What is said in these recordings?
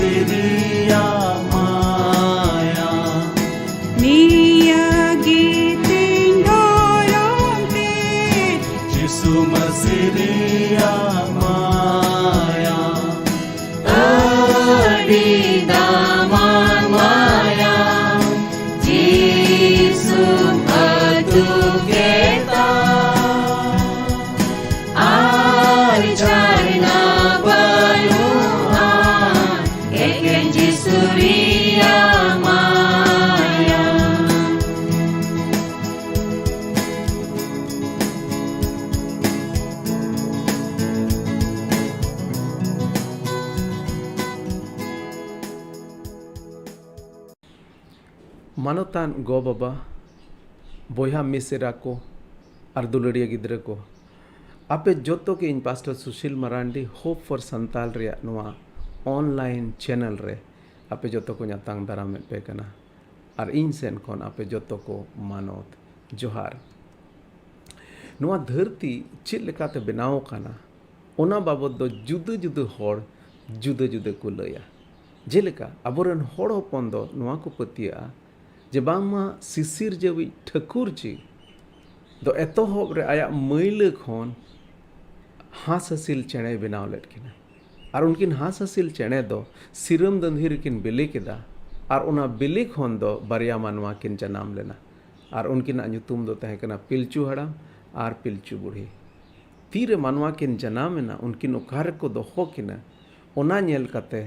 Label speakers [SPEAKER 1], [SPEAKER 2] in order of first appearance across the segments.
[SPEAKER 1] Siria Maya
[SPEAKER 2] Niya giting doyong ti
[SPEAKER 1] Jisu Siria Maya
[SPEAKER 2] Adi daman maya Jisum atu kita Ari cari na bayuhan Eken Jisuria maya
[SPEAKER 3] Manotan go baba boya misera ko ar duladiya gidra ko ape joto ke in pastor Sushil Marandi hope for Santali rea noa online channel re ape joto ko nyatang daram pe kana ar in sen kon ape joto ko manot johar noa dharti chit lekate benaw kana ona babod do juda juda hor juda juda ko laya jeleka aboren hor hopon do noa ko patia je bangma sisir jawi Thakur ji do etohob re aya maila khon हास हसील चेणे बनाव late किना और उनकिन हास हसील चेणे दो सिरम दंधीर किन बिले किदा और उना बिले खन दो बारिया मानवा किन जनाम लेना और उनकिन ᱧᱩᱛᱩᱢ दो तहे कना पिलचू हड़ाम और पिलचू बुढ़ी तीरे मानवा किन जनामेना उनकिन उकार को दोहो किना ओना नेल कते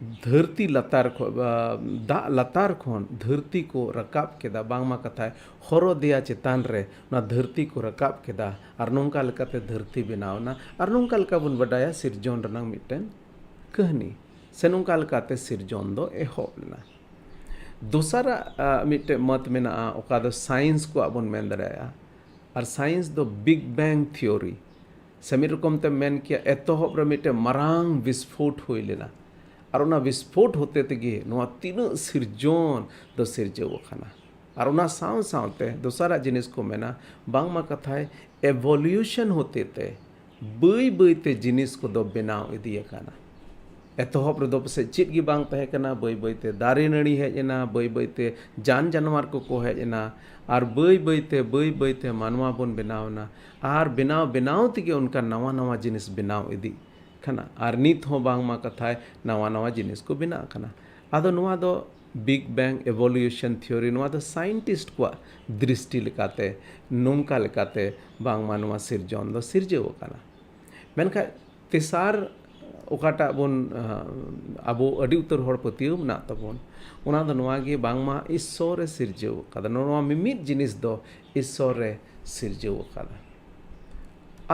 [SPEAKER 3] धरती लतार खो दा लतार खन धरती को रकाब केदा बांगमा कथा हरो दिया चेतान रे ना धरती को रकाब केदा और नोंका लकाते धरती बनावना और नोंका लका बुन बडाया सिरजोन रनांग मिटन कहनी से नोंका लकाते सिरजोन दो एहोब लेना दोसरा मिटे मत मेना ओका दो साइंस को अबुन मेन दराया और साइंस दो बिग बैंग थ्योरी समीर रकम ते मेन किया एतोहब रे मिटे मरांग विस्फोट हुई लेना और उना विस्फोट होते तेगे नोआ तीनों सिरजोन दो सिरजो खाना और उना साव सावते दूसरा जिनिस को मेना बांगमा कथाए एवोल्यूशन होते ते बई बई ते जिनिस को दो बनाव इदिया खाना एतोहब रे दो पसे चित गी बांग तहे कना बई बई ते दारे नड़ी हेजना बई बई ते जान जानवर को हेजना और बई बई ते मानवा बन बनावना और बनाव बनाव तेगे उनका नवा नवा जिनिस बनाव इदी खाना और नित हो बांगमा कथाए नवा नवा जिनिस को बिना खाना आदो नुआ दो बिग बैंग एवोल्यूशन थ्योरी नुआ दो साइंटिस्ट को दृष्टि लेकाते नोंका लेकाते बांगमा नुआ सिरजोन दो सिरजेव खाना मेनखा तेसार ओकाटा बोन अबो अडी उतर हर पतियो ना तबोन उना दो नुआ गे बांगमा ईश्वर सिरजेव खादा नुआ मिमित जिनिस दो ईश्वर सिरजेव खादा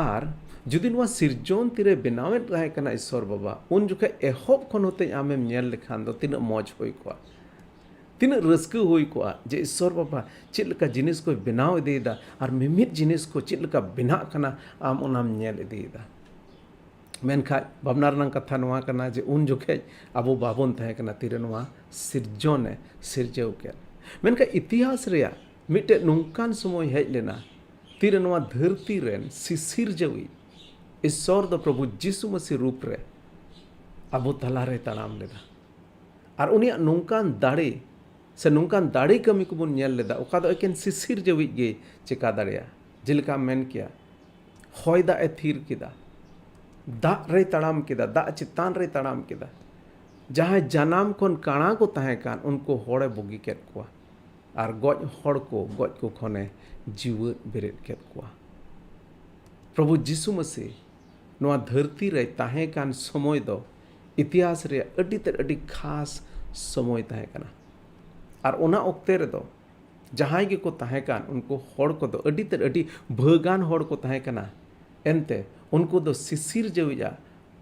[SPEAKER 3] और जुदी नुआ सिरजोन तिरे बनावेट रहे कना ईश्वर बाबा उन जुखे एहोब खन होते आमेम नेल लेखान दो तीन मौज होई को तीन रस्क होई को जे ईश्वर बाबा चित लका जिनिस को बनाव इदेदा और मिमित जिनिस को चित लका बिना कना आम उनाम नेल इदेदा मेनखा बबनारनां कथा नुआ कना जे उन जुखे अबो बाबोन तहे कना तिरे नुआ सिरजोन सिरजेव के मेनखा इतिहास रेया मिटे नुंकान समय हेज लेना तिरे नुआ धरती रेन सिसिर जवी ईश्वर दो प्रभु जीसु मसीह रूप रे अबो तलारे तनाम लेदा और उनिया नोंकान दाड़े से नोंकान दाड़े कमी को बुन नेल लेदा ओका दो एकेन सिसिर जवी गे चिका दाड़ेया जिलका मेन किया होय दा ए थीर किदा दा रे तड़ाम किदा दा चितान रे तड़ाम किदा जहाँ जनाम खन काणा को तहे कान उनको होड़े बुगी केत कोआ और गज होड़ को खने जीवत बेरेट केत कोआ प्रभु जीसु मसीह नोआ धरती रे तहे कान समय दो इतिहास रे अडी ते अडी खास समय तहे कना और ओना ओक्ते रे दो जहाँ के को तहे कान उनको होड़ को दो अडी ते अडी भगान होड़ को तहे कना एनते उनको दो सिसिर जविजा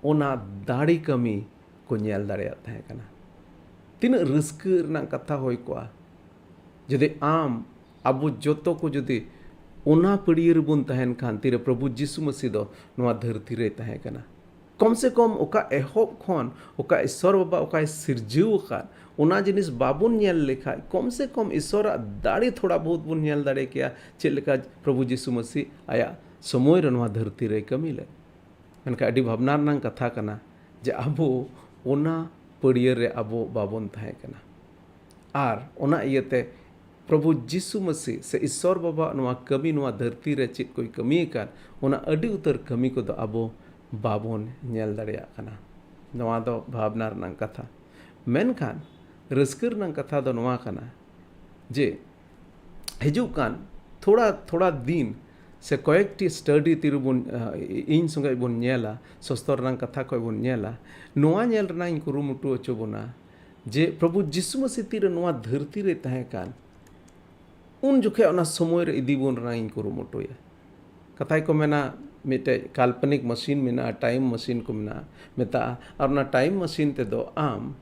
[SPEAKER 3] ओना दाड़ी कमी को नेल दाड़ेया तहे कना तीन रस्क रना कथा होय कोआ जदि आम अबो जोतो को जदि ओना पड़ियर बुन तहन खान तीरे प्रभु जीसु मसीह दो नोआ धरती रे तहे कना कम से कम ओका एहोब खन ओका ईश्वर बाबा ओका सिरजीव खान ओना जिनिस बाबुन नेल लेखा कम से कम ईश्वर दाड़ी थोड़ा बहुत बुन नेल दाड़े किया चेद लेका प्रभु जीसु मसीह आया समय रे नोआ धरती रे कमी ले मेनका अडी भावना रनांग कथा कना जे अबो ओना पड़िया रे अबो बाबन तहे कना आर ओना इयते प्रभु जिसु मसीह से ईश्वर बाबा नवा कमी नवा धरती रे चित कोई कमी कान ओना अडी उतर कमी को दो अबो बाबन नेल दड़िया कना नवा दो भावना रनंग कथा मेनखान रस्कर रनंग कथा दो नवा कना जे हिजू कान थोड़ा थोड़ा दिन से कयेकटी स्टडी तिरु बुन इन संगे बुन नेला सस्तर रनंग कथा को बुन नेला नवा नेल रनंग कुरुमुटु अचो बुना जे प्रभु जिसु मसीह तिरे नवा धरती रे तहे कान उन जोखे ओना समय रे इदी बुन रनंग कुरुमुटुया कथाय को मेना मिटे काल्पनिक मशीन मेना टाइम मशीन को मेना मेता और ना टाइम मशीन ते दो आम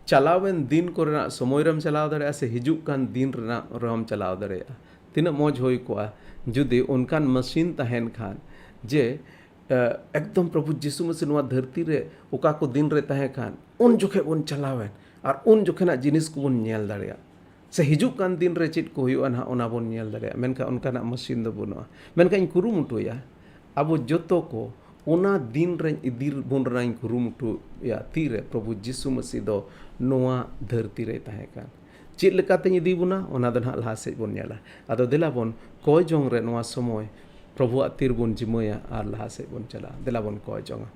[SPEAKER 3] चलावेन दिन को रेना समय रम चलाव दड़े से हिजुक कान दिन रेना रम चलाव दड़े तीना मौज होई को जुदी उनकान मशीन तहन खान जे एकदम प्रभु जिसु मसीह नवा धरती रे ओका को दिन रे तहे खान उन जोखे बन चलावेन और उन जोखेना जिनिस को बन नेल दड़े से हिजुक कान दिन रे चित को हुआ ना ओना बन नेल दड़े मेनका उनकाना मशीन दो बनुआ मेनका इन कुरुमुटुया अब जोतो को ओना दिन रे इदी बन रनाइन कुरुमुटुया तीरे प्रभु जिसु मसीह दो नवा धरती रे तहे कान चित लेकाते इदी बुना ओना दो ना लहा से बन नेला आदो देला बन कय जोंग रे नवा समय प्रभु तीर बन जिमया और लहा से बन चला देला बन कय जोंगा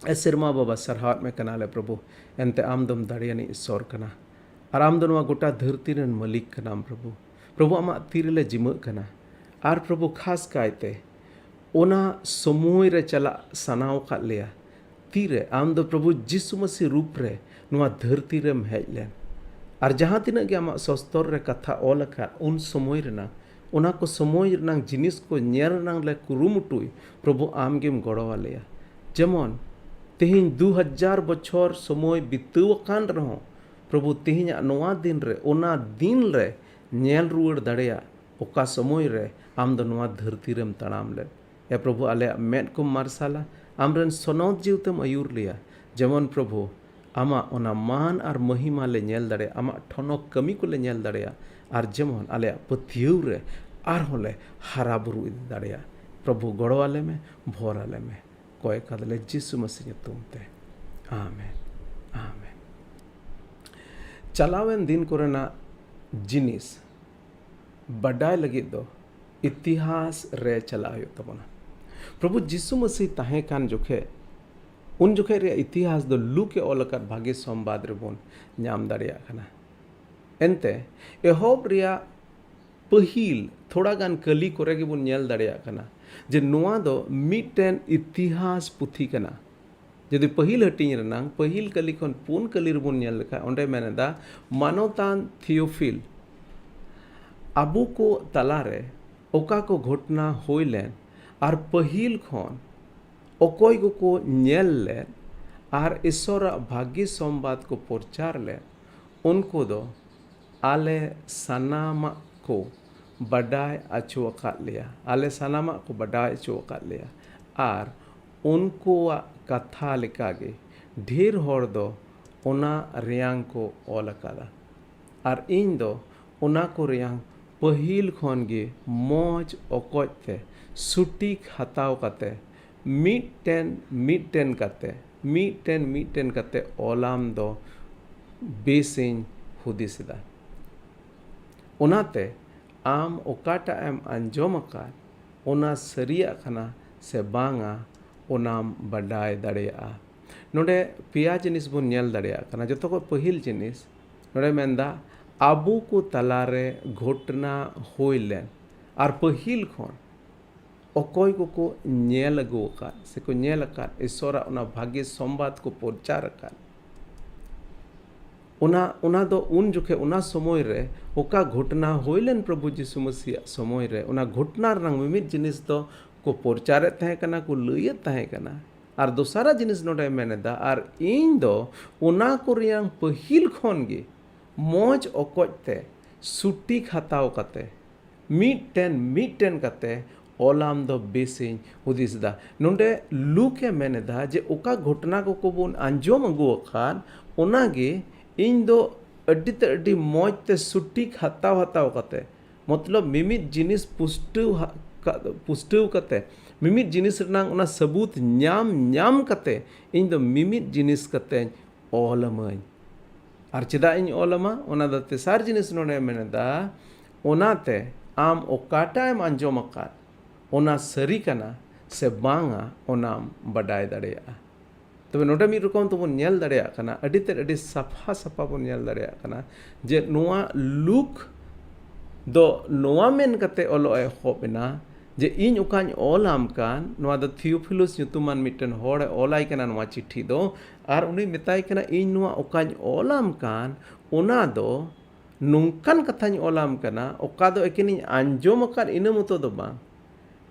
[SPEAKER 3] ए सिरमा बाबा सरहात में कनाले प्रभु एनते आमदम दाड़ियानी ईश्वर कना और आम दो नवा गोटा धरती रेन मालिक कनाम प्रभु प्रभु आमा तीरले जिम कना और प्रभु खास कायते ओना समय रे चला सनाव का लिया तीरे आम दो प्रभु जिसु मसीह रूप रे नवा धरती रेम हेज लेन और जहाँ तीना के आमा सस्तर रे कथा ऑल का उन समय रेना ओना को समय रेना जिनिस को नेर रेना ले कुरुमुटुई प्रभु आम गेम गड़वा लिया जेमन तेहिन 2000 बछर समय बितव कान रहो प्रभु तेहिन नवा दिन रे ओना दिन रे नेल रुआड़ दड़ेया ओका समय रे आम दो नवा धरती रेम तड़ाम ले या प्रभु आले मेद को मार्साला आमरन सनौत जीवतेम आयुर लिया जेमन प्रभु आमा ओना मान और महिमा ले नेल दड़े आमा ठनक कमी को ले नेल दड़ेया और जेमन आले पथियव रे आर होले हारा बुरु इदी दड़ेया प्रभु गड़वाले में भोराले में कय कदले जिसु मसीह तुमते आमेन आमेन चलावेन दिन कोरेना जिनिस बडाय लगी दो इतिहास रे चलायो तबना प्रभु जिसु मसीह तहे कान जोखे उन जोखे रे इतिहास दो लुके ओलकर भाग्य संवाद रे बोन नाम दाड़िया खाना एनते एहोब रिया पहिल थोड़ा गान कली करे के बोन नेल दाड़िया खाना जे नोआ दो मिटेन इतिहास पुथी कना जदि पहिल हटिंग रनांग पहिल कली खन पुन कली रे बोन नेल लेखा ओंडे मेनेदा मानवतान थियोफिल आबू को तलारे ओका को घटना होइलेन और पहिल खन ओकोय को नेल लेन और ईश्वर भाग्य संवाद को प्रचार लेन उनको दो आले सनामा को बडाय अचुका लिया आले सनामा को बडाय अचुका लिया और उनको कथा लेकागे ढेर होड़ दो ओना रियांग को ओल अकादा और इन दो ओना को रियांग पहिल खन गे मौज ओकोते सुटिक हताव कते मिटेन कते ओलाम दो बेसिन हुदिसदा ओनाते आम ओकाटा एम अंजोम अकान ओना सरिया खाना से बांगा ओनाम बडाय दड़ेया नोडे पिया जिनिस बन नेल दड़ेया खाना जतो को पहिल जिनिस नोडे मेंदा आबू को तलारे घटना होइलेन और पहिल खन ओकोय को नेल अगुका से को नेल का ईश्वर ओना भाग्य संवाद को प्रचार का ओना दो उन जोखे ओना समय रे ओका घटना होइलेन प्रभु जिसु मसीह समय रे ओना घटना रंग मिमित जिनिस दो को प्रचारे तहे कना को लइय तहे कना और दोसारा जिनिस नोडे मेनेदा और इन दो ओना को रियांग पहिल खन गे मौज ओकोते सुटी हताव कते मिटेन कते ओलाम दो बेसिन हुदिसदा नोडे लुके मेनेदा जे ओका घटना को बोन अंजोम अगु खान ओनागे इन दो अड्डी मौज ते सुटी हताव कते मतलब मिमित जिनिस पुष्टव कते Mimit jinis renang ona sebut nyam kate ᱤᱧ ᱫᱚ ᱢᱤᱢᱤᱫ ᱡᱤᱱᱤᱥ ᱠᱟᱛᱮᱧ ᱚᱞᱟᱢᱟᱹᱧ ᱟᱨ ᱪᱮᱫᱟᱜ ᱤᱧ ᱚᱞᱟᱢᱟ ᱚᱱᱟ ᱫᱚ ᱛᱮᱥᱟᱨ ᱡᱤᱱᱤᱥ ᱱᱚᱰᱮ ᱢᱮᱱᱮᱫᱟ ᱚᱱᱟᱛᱮ ᱟᱢ ᱚᱠᱟᱴᱟᱜ ᱮᱢ ᱟᱸᱡᱚᱢ ᱟᱠᱟᱫ ᱚᱱᱟ ᱥᱟᱹᱨᱤ ᱠᱟᱱᱟ ᱥᱮ ᱵᱟᱝᱟ ᱚᱱᱟᱢ ᱵᱟᱰᱟᱭ ᱫᱟᱲᱮᱭᱟᱜᱼᱟ ᱛᱚᱵᱮ ᱱᱚᱰᱮ ᱢᱤᱫ ᱨᱚᱠᱚᱢ ᱛᱮᱵᱚᱱ ᱧᱮᱞ ᱫᱟᱲᱮᱭᱟᱜ ᱠᱟᱱᱟ ᱟᱹᱰᱤ ᱛᱮᱫ ᱟᱹᱰᱤ ᱥᱟᱯᱷᱟ ᱵᱚᱱ ᱧᱮᱞ ᱫᱟᱲᱮᱭᱟᱜ ᱠᱟᱱᱟ ᱡᱮ ᱱᱚᱣᱟ ᱞᱩᱠ ᱫᱚ ᱱᱚᱣᱟ ᱢᱮᱱ ᱠᱟᱛᱮ ᱚᱞᱚᱜ ᱮᱦᱚᱵ ᱮᱱᱟ जे इन उकान ओलाम कान नवा द थियोफिलुस ᱧᱩᱛᱩᱢᱟᱱ ᱢᱤᱫᱴᱮᱱ ᱦᱚᱲ ᱚᱞᱟᱭ ᱠᱟᱱᱟ ᱱᱚᱣᱟ ᱪᱤᱴᱷᱤ ᱫᱚ ᱟᱨ ᱩᱱᱤ ᱢᱮᱛᱟᱭ ᱠᱟᱱᱟ ᱤᱧ ᱱᱚᱣᱟ ᱚᱠᱟᱧ ᱚᱞᱟᱢ ᱠᱟᱱ ᱚᱱᱟ ᱫᱚ ᱱᱚᱝᱠᱟᱱ ᱠᱟᱛᱷᱟᱧ ᱚᱞᱟᱢ ᱠᱟᱱᱟ ᱚᱠᱟ ᱫᱚ ᱮᱠᱮᱱᱤᱧ ᱟᱸᱡᱚᱢ ᱟᱠᱟᱫ ᱤᱱᱟᱹ ᱢᱚᱛᱚ ᱫᱚ ᱵᱟᱝ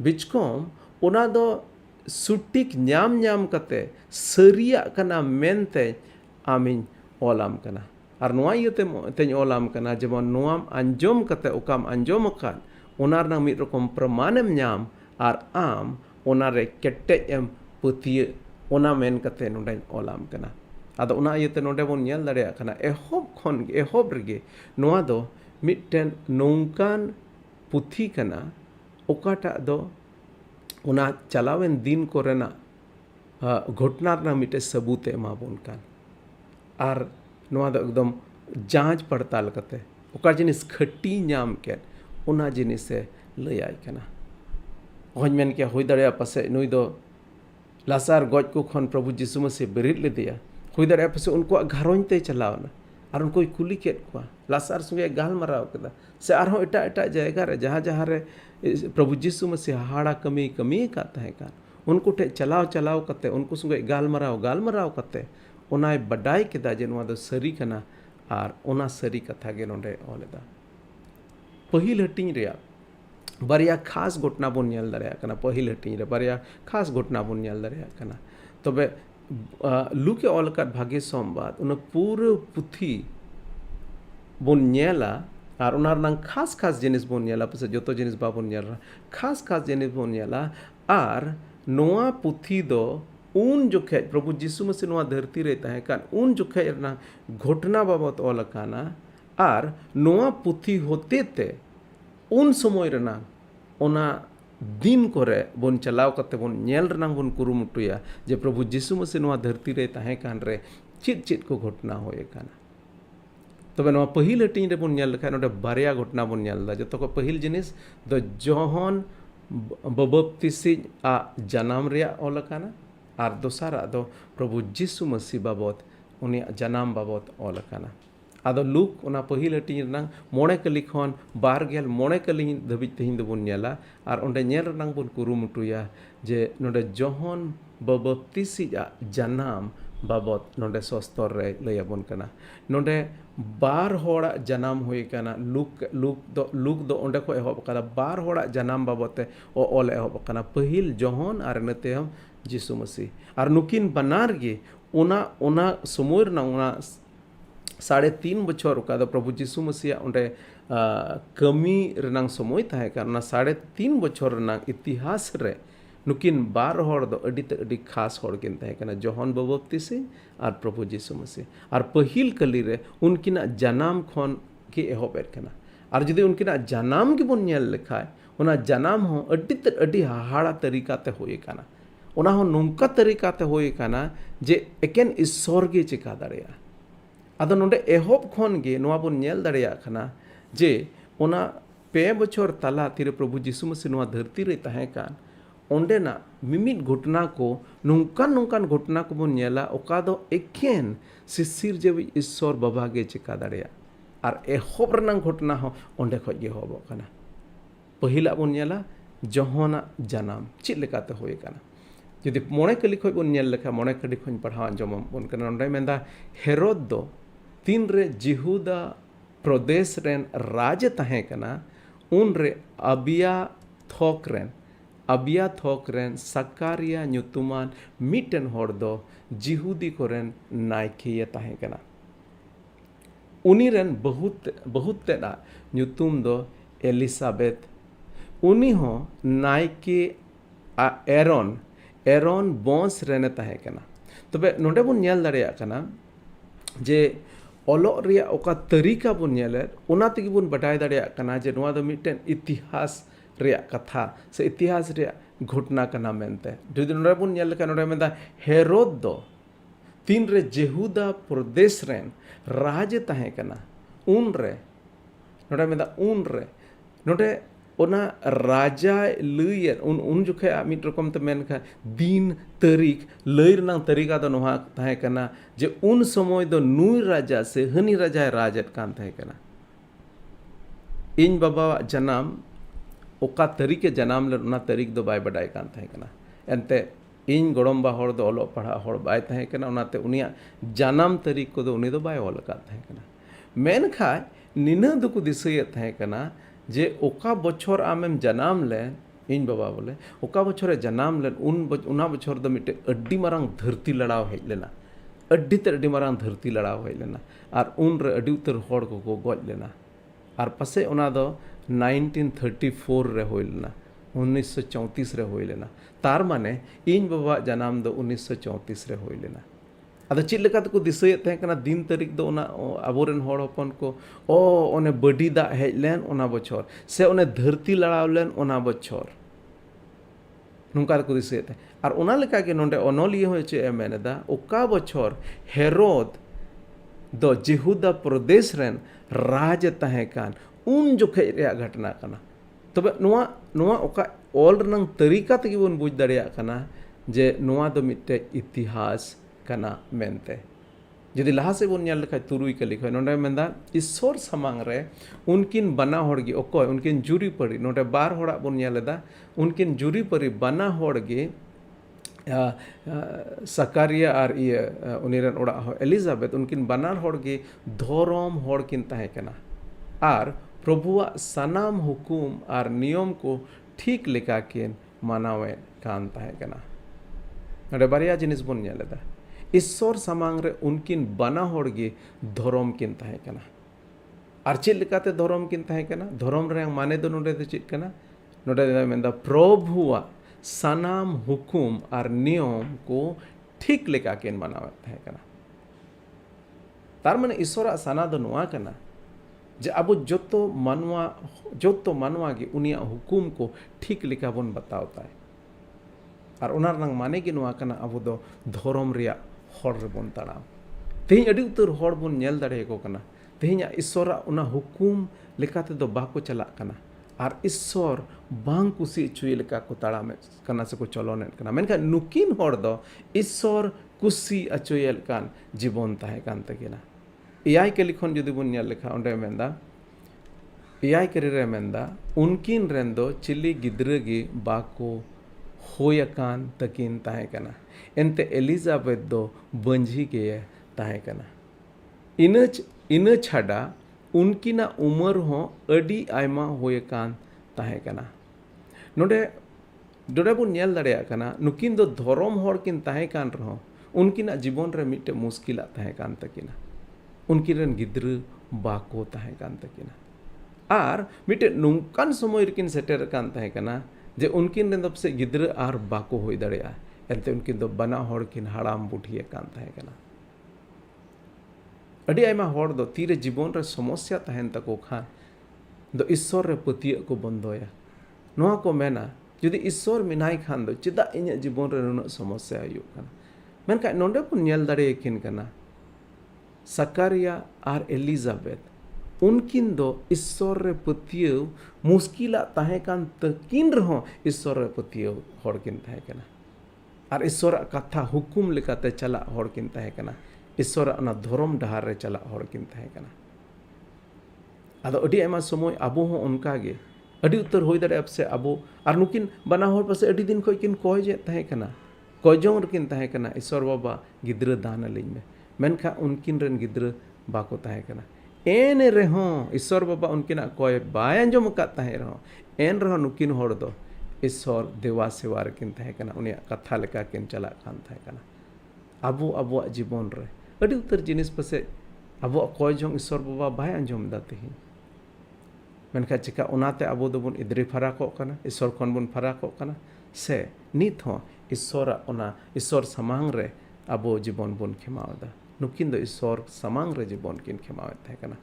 [SPEAKER 3] ᱵᱤᱪᱠᱚᱢ ᱚᱱᱟ ᱫᱚ ᱥᱩᱴᱤᱠ ᱧᱟᱢ ᱠᱟᱛᱮ ᱥᱟᱹᱨᱤᱭᱟᱜ ᱠᱟᱱᱟ ᱢᱮᱱᱛᱮ ᱟᱢᱤᱧ ᱚᱞᱟᱢ ᱠᱟᱱᱟ ᱟᱨ ᱱᱚᱣᱟ ᱤᱭᱟᱹᱛᱮ ᱛᱮᱧ ᱚᱞᱟᱢ ᱠᱟᱱᱟ ᱡᱮᱢᱚᱱ ᱱᱚᱣᱟᱢ ᱟᱸᱡᱚᱢ ᱠᱟᱛᱮ ᱚᱠᱟᱢ ᱟᱸᱡᱚᱢ ᱟᱠᱟᱫ ᱚᱱᱟ ᱨᱮᱱᱟᱜ ᱢᱤᱫ ᱨᱚᱠᱚᱢ ᱯᱨᱚᱢᱟᱱᱮᱢ ᱧᱟᱢ ᱟᱨ ᱟᱢ ᱚᱱᱟᱨᱮ ᱠᱮᱴᱮᱡ ᱮᱢ ᱯᱟᱹᱛᱭᱟᱹ ᱚᱱᱟ ᱢᱮᱱ ᱠᱟᱛᱮ ᱱᱚᱰᱮᱧ ᱚᱞᱟᱢ ᱠᱟᱱᱟ ᱟᱫᱚ ᱚᱱᱟ ᱤᱭᱟᱹᱛᱮ ᱱᱚᱰᱮ ᱵᱚᱱ ᱧᱮᱞ ᱫᱟᱲᱮᱭᱟᱜ ᱠᱟᱱᱟ ᱮᱦᱚᱵ ᱨᱮᱜᱮ ᱱᱚᱣᱟ ᱫᱚ ᱢᱤᱫᱴᱮᱱ ᱱᱚᱝᱠᱟन ᱯᱩᱛᱷᱤ ᱠᱟᱱᱟ ᱚᱠᱟᱴᱟᱜ ᱫᱚ ᱚᱱᱟ ᱪᱟᱞᱟᱣᱮᱱ ᱫᱤᱱ ᱠᱚᱨᱮᱱᱟᱜ ᱜᱷᱚᱴᱱᱟ ᱨᱮᱱᱟᱜ ᱢᱤᱫᱴᱮᱱ ᱥᱟᱵᱩᱛᱮ ᱮᱢᱟᱵᱚᱱ ᱠᱟᱱ ᱟᱨ ᱱᱚᱣᱟ ᱫᱚ ᱮᱠᱫᱚᱢ ᱡᱟᱸᱪ ᱯᱟᱲᱛᱟᱞ ᱠᱟᱛᱮ ᱚᱠᱟ ᱡᱤᱱᱤᱥ ᱠᱷᱟᱹᱴᱤ ᱧᱟᱢ ᱠᱮᱫ ᱚᱱᱟ ᱡᱤᱱᱤᱥᱮ ᱞᱟᱹᱭᱟᱭ ᱠᱟᱱᱟ ᱚᱦᱚᱧ ᱢᱮᱱ ᱠᱮᱭᱟ ᱦᱩᱭ ᱫᱟᱲᱮᱭᱟᱜᱼᱟ ᱯᱟᱥᱮᱡ ᱱᱩᱭ ᱫᱚ ᱞᱟᱥᱟᱨ ᱜᱚᱡ ᱠᱚ ᱠᱷᱚᱱ ᱯᱨᱚᱵᱷᱩ ᱡᱤᱥᱩ ᱢᱟᱹᱥᱤ ᱵᱮᱨᱮᱫ ᱞᱮᱫᱮᱭᱟ ᱦᱩᱭ ᱫᱟᱲᱮᱭᱟᱜᱼᱟ ᱯᱟᱥᱮᱡ ᱩᱱᱠᱩᱣᱟᱜ ᱜᱷᱟᱨᱚᱸᱡᱽ ᱛᱮᱭ ᱪᱟᱞᱟᱣᱱᱟ ᱟᱨ ᱩᱱᱠᱩᱭ ᱠᱩᱞᱤ ᱠᱮᱫ ᱠᱚᱣᱟ ᱞᱟᱥᱟᱨ ᱥᱚᱸᱜᱮ ᱜᱟᱞᱢᱟᱨᱟᱣ ᱠᱮᱫᱟ ᱥᱮ ᱟᱨᱦᱚᱸ ᱮᱴᱟᱜ ᱡᱟᱭᱜᱟ ᱨᱮ ᱡᱟᱦᱟᱸ ᱨᱮ ᱯᱨᱚᱵᱷᱩ ᱡᱤᱥᱩ ᱢᱟᱹᱥᱤ ᱦᱟᱦᱟᱲᱟ ᱠᱟᱹᱢᱤ ᱟᱠᱟᱫ ᱛᱟᱦᱮᱸ ᱠᱟᱱ ᱩᱱᱠᱩ ᱴᱷᱮᱡ ᱪᱟᱞᱟᱣ ᱠᱟᱛᱮ ᱩᱱᱠᱩ ᱥᱚᱸᱜᱮ ᱜᱟᱞᱢᱟᱨᱟᱣ ᱠᱟᱛᱮ ᱚᱱᱟᱭ ᱵᱟᱰᱟᱭ ᱠᱮᱫᱟ ᱡᱮ ᱱᱚᱣᱟ ᱫᱚ ᱥᱟᱹᱨᱤ ᱠᱟᱱᱟ ᱟᱨ ᱚᱱᱟ ᱥᱟᱹᱨᱤ ᱠᱟᱛᱷᱟ ᱜᱮ ᱱᱚᱰᱮ ᱚᱞ ᱮᱫᱟ ᱯᱟᱹᱦᱤᱞ ᱦᱟᱹᱴᱤᱧ ᱨᱮᱭᱟᱜ बारिया खास घटना बन नेल दाड़ेयाग कना पहिल हटिंग रे बारिया खास घटना बन नेल दाड़ेयाग कना तबे लुके ऑलकात भागे संवाद उन पूरे पुथी बन नेला और उनार नंग खास जिनिस बन नेला पसे जोतो जिनिस बाबन नेला खास जिनिस बन नेला और नोआ पुथी दो उन जोखे प्रभु जीसु मसीह नोआ धरती रे ताहें कान उन जोखे रना घटना बाबत ऑलकाना और नोआ पुथी होते ते उन समय रना ओना दिन करे बन चलाव कते बन नेल रना बन कुरुमुटुया जे प्रभु जीसु मसीह नोआ धरती रे ताहें कान रे चित को घटना होए काना तबे नोआ पहिल हटिंग रे बन नेल लखा नोडे बारिया घटना बन नेलदा जतो को पहिल जिनिस द जोहन बबप्तिसी आ जन्म रिया ऑलकाना और दोसारा दो प्रभु जीसु मसीह बाबत उनी जन्म बाबत ऑलकाना आदो लुक ओना पहिल हटिंग रनांग मोणे कली खन 12 मोणे कली धबिज तेहिं दबन नेला और ओंडे नेल रनांग बन कुरुमुटुया जे नोडे जोहन बबप्तिसी आ जन्म बाबत नोडे सस्तर रे लयाबन कना नोडे 12 होड़ा जन्म हुई कना लुक दो ओंडे को एहब कना 12 होड़ा जन्म बाबते ओ ऑल एहब कना पहिल जोहन और नते हम जीसु मसीह और नुकिन बनार गे ओना समोर ना ओना 3.5 बछर का प्रभु जीसु मसीह ओंडे कमी रनांग समय ताहे कान 3.5 बछर रनांग इतिहास रे नुकिन 12 होड़ दो अडी खास होड़ किन ताहे काना जोहन बबप्तिसी और प्रभु जीसु मसीह और पहिल कली रे उनकिना जन्म खन के एहबेर काना और जदि उनकिना जन्म के बन नेल लेखाय ओना जन्म हो अडी हाहाड़ा तरीका ते होए काना ओना हो नोंका तरीका ते होए काना जे एकेन ईश्वर गे चिका दाड़ेया आदो नोंडे एहब खन गे नोआ बन नेल दाड़ेया खाना जे ओना 2 बछर तला तीरे प्रभु जीसु मसीह नोआ धरती रे ताहें कान ओंडेना मिमिट घटना को नोंकान घटना को बन नेला ओका दो एकेन शिशिर जेबि ईश्वर बाबा गे चिका दाड़ेया और एहब रनांग घटना हो ओंडे खज गे होबो काना पहिला बन नेला जोहना जन्म चित लेकाते होय काना जदि मोणे कली खज बन नेल लेखा मोणे कली खन पढ़ाव आंजम बन काना ओंडे मेंदा हेरोद दो तीन रे जिहुदा प्रदेश रेन राज ताहें कना उन रे अबिया थोक रेन सकारिया ᱧᱩᱛᱩᱢᱟᱱ मिटन होड़ दो जिहुदी कोरेन नायके ताहें कना उनी रेन बहुत तेना ᱧᱩᱛᱩᱢ दो एलिसाबेथ उनी हो नायके एरोन बंश रेने ताहें कना तबे नोंडे बन नेल दाड़ेया कना जे ऑलोग रिया ओका तरीका बन नेले ओना तेगी बन बटाय दाड़ेया कना जे नोआ दो मिटन इतिहास ᱨᱮᱭᱟᱜ ᱠᱟᱛᱷᱟ ᱥᱮ ᱤᱛᱤᱦᱟᱥ ᱨᱮᱭᱟᱜ ᱜᱷᱚᱴᱱᱟ ᱠᱟᱱᱟ ᱢᱮᱱᱛᱮ ᱡᱩᱫᱤ ᱱᱚᱰᱮ ᱵᱚᱱ ᱧᱮᱞ ᱞᱮᱠᱷᱟᱱ ᱱᱚᱰᱮ ᱢᱮᱱᱫᱟ ᱦᱮᱨᱳᱫ ᱫᱚ ᱛᱤᱱᱨᱮ ᱡᱮᱦᱩᱫᱟ ᱯᱨᱚᱫᱮᱥ ᱨᱮᱱ ᱨᱟᱡᱽᱮ ᱛᱟᱦᱮᱸ ᱠᱟᱱᱟ ᱩᱱᱨᱮ ᱱᱚᱰᱮ ᱢᱮᱱᱫᱟ ᱩᱱᱨᱮ ᱱᱚᱰᱮ ᱚᱱᱟ ᱨᱟᱡᱟᱭ ᱞᱟᱹᱭᱮᱫ ᱩᱱ ᱡᱚᱠᱷᱮᱡ ᱢᱤᱫ ᱨᱚᱠᱚᱢ ᱛᱮ ᱢᱮᱱ ᱠᱷᱟᱱ ᱫᱤᱱ ᱛᱟᱹᱨᱤᱠᱷ ᱞᱟᱹᱭ ᱨᱮᱱᱟᱜ ᱛᱟᱹᱨᱤᱠᱟ ᱫᱚ ᱱᱚᱣᱟ ᱛᱟᱦᱮᱸ ᱠᱟᱱᱟ ᱡᱮ ᱩᱱ ᱥᱚᱢᱚᱭ ᱫᱚ ᱱᱩᱭ ᱨᱟᱡᱟ ᱥᱮ ᱦᱟᱹᱱᱤ ᱨᱟᱡᱟᱭ ᱨᱟᱡᱮᱫ ᱠᱟᱱ ᱛᱟᱦᱮᱸ ᱠᱟᱱᱟ ᱤᱧ ᱵᱟᱵᱟᱣᱟᱜ ᱡᱟᱱᱟᱢ ᱚᱠᱟ ᱛᱟᱹᱨᱤᱠᱷᱮ ᱡᱟᱱᱟᱢ ᱞᱮᱱ ᱚᱱᱟ ᱛᱟᱹᱨᱤᱠᱷ ᱫᱚ ᱵᱟᱭ ᱵᱟᱰᱟᱭ ᱠᱟᱱ ᱛᱟᱦᱮᱸ ᱠᱟᱱᱟ ᱮᱱᱛᱮ ᱤᱧ ᱜᱚᱲᱚᱢᱵᱟ ᱦᱚᱲ ᱫᱚ ᱚᱞᱚᱜ ᱯᱟᱲᱦᱟᱜ ᱦᱚᱲ ᱵᱟᱭ ᱛᱟᱦᱮᱸ ᱠᱟᱱᱟ ᱚᱱᱟᱛᱮ ᱩᱱᱤᱭᱟᱜ ᱡᱟᱱᱟᱢ ᱛᱟᱹᱨᱤᱠᱷ ᱠᱚᱫᱚ ᱩᱱᱤ ᱫᱚ ᱵᱟᱭ ᱚᱞ ᱟᱠᱟᱫ ᱛᱟᱦᱮᱸ ᱠᱟᱱᱟ ᱢᱮᱱᱠᱷᱟᱡ ᱱᱤᱱᱟᱹ ᱫᱚᱠᱚ ᱫᱤᱥᱟᱹᱭᱮᱫ ᱛᱟᱦᱮᱸ ᱠᱟᱱᱟ जे ओका बछर आमेम जनाम लेन इन बाबा बोले ओका बछरे जनाम लेन उना बछर दो मिटे अड्डी मारांग धरती लड़ाव हेज लेना अड्डी मारांग धरती लड़ाव हेज लेना और उन रे अड्डी उतर होड़ को गज लेना और पासे ओना दो 1934 रे होय लेना 1934 रे होय लेना तार माने इन बाबा जनाम दो 1934 रे होय लेना अद चेक लेका तको दिसयत तहे कना दिन तारीख दो ओना आबोरेन होड़ हपन को ओने बडी दा हेज लेन ओना बछर से ओने धरती लड़ाव लेन ओना बछर नुका तको दिसयत और ओना लेका के नोंडे अनोलिया हो चे मेनेदा ओका बछर हेरोद दो जेहुदा प्रदेश रेन राज तहे कान उन जोखे रे घटना कना तबे नुआ ओका ऑल रनंग तरीका तकी बोन बुझ दाड़िया कना जे नुआ दो मिटे इतिहास कना मेनते यदि लहा से बोन नेल लेखा तुरुई के लिखा नोंडे मेंदा ईश्वर समांग रे उनकिन बना होड़गी ओकोय उनकिन जुरी पड़ी नोंडे बार होड़ा बोन नेलेदा उनकिन जुरी पड़ी बना होड़गी सकारिया और ये उनिरन ओड़ा हो एलिजाबेथ उनकिन बनार होड़गी धोरम होड़किन ताहे कना और प्रभुआ सनाम हुकुम और नियम को ठीक लेका किन मानावे कान ताहे कना नोंडे बारिया जिनिस बोन नेलेदा ईश्वर समांग रे उनकिन बना होड़गे धर्म किन ताहे कना और चेक लेकाते धर्म किन ताहे कना धर्म रे माने दो नोडे चेक कना नोडे मेंदा प्रभुआ सनाम हुकुम और नियम को ठीक लेका किन बनावे ताहे कना तार माने ईश्वर सना दो नुआ कना जे अब जोतो मानवा गे उनिया हुकुम को ठीक लेका बोन बतावता है और ओना रंग माने गे नुआ कना अब दो धर्म रिया होड़ रेबन ताड़ाम तेहिं अड़ी उतर होड़ बोन नेल दाड़े को कना तेहिं ईश्वर उना हुकुम लेकाते दो बाको चलाक कना और ईश्वर बांग कुसी चुई लेका को ताड़ाम कना से को चलोने कना मेनखा नुकिन होड़ दो ईश्वर कुसी अचुयल कान जीवन ताहे कान तकिना एआई के लिखोन जदि बोन नेल लेखा ओंडे मेंदा एआई करे रे मेंदा उनकिन रेन दो चिली गिद्रगी बाको होयकान तकिन ताहे कना एनते एलिजाबेथ दो बंझी के ताहे कना इना छाड़ा उनकिना उमर हो अडी आयमा होयकान ताहे कना नोडे बोन नेल दाड़ेया कना नुकिन दो धर्म होड़ किन ताहे कान रहो उनकिना जीवन रे मिटे मुश्किला ताहे कान तकिना उनकिन रेन गिद्र बाको ताहे कान तकिना और मिटे नुकान समय रेकिन सेटर कान ताहे कना जे उनकिन रेन से गिद्र और बाको होई दाड़ेया एनते उनकिन दो बना होड़ किन हाड़ाम बुढ़िया कान ताहे कना अड़ी आयमा होड़ दो तीरे जीवन रे समस्या तहन तको खान दो ईश्वर रे पतिया को बंदोया नोआ को मेना यदि ईश्वर मिनाई खान दो चिदा इन्या जीवन रे नुना समस्या आयु कना मेनका नोंडे को नेल दाड़े किन कना सकारिया और एलिजाबेथ उनकिन दो ईश्वर रे पतिया मुश्किला ताहे कान तकिन रहो ईश्वर रे पतिया होड़ किन ताहे कना और ईश्वर कथा हुकुम लेकाते चला होड़ किन ताहे कना ईश्वर धर्म डहार रे चला होड़ किन ताहे कना आदो अडी आयमा समय आबो हो उनका गे अडी उत्तर होई दाड़े अब से आबो और नुकिन बना होड़ पासे अडी दिन कोई किन कोय जे ताहे कना कोय जों किन ताहे कना ईश्वर बाबा गिद्र दान लिंग में मेनखा उनकिन रेन गिद्र बाको ताहे कना एन रेहो ईश्वर बाबा उनकिना कोय बाय अंजम का ताहे रहो एन रहो नुकिन होड़ दो ईश्वर देवा सेवा किन ताहे कना उनिया कथा लेका किन चला कान ताहे कना आबो जीवन रे अड़ी उतर जिनिस पासे आबो कोय जों ईश्वर बाबा बाय अंजम दा तेहिं मेनखा चिका उनाते आबो दोबन इद्री फराको कना ईश्वर खन बन फराको कना से नित हो ईश्वर समांग रे आबो जीवन बन खेमावदा नुकिन दो ईश्वर समांग रे जीवन किन खेमावे ताहे कना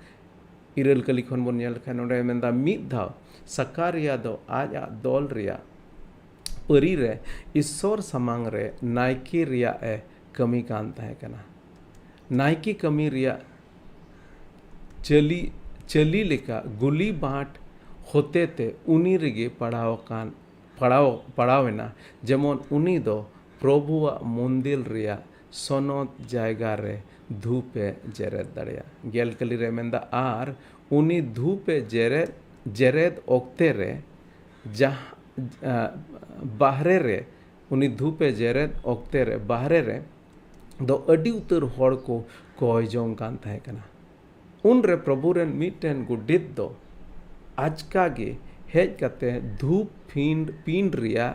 [SPEAKER 3] इरल कली खन बन नेल खान नोडे मेंदा मिद धाव सकारिया दो आज आ दल रिया परी रे ईश्वर समांग रे नाइकी रिया ए कमी कान ताहे कना नाइकी कमी रिया चली लेका गुली बाट होते ते उनी रेगे पड़ावेना जेमन उनी दो प्रभुआ मंदिर रिया सनत जायगा रे धूपे जेरेद दाड़िया गेल कली रे मेंदा आर उनी धूपे जेरेद ओक्ते रे बाहरे रे उनी धूपे जेरेद ओक्ते रे बाहरे रे दो अडी उतर होड़ को कोय जोंग कान ताहे कना उन रे प्रभु रेन मिटन गुडित दो आजका गे हेज कते धूप पिंड रिया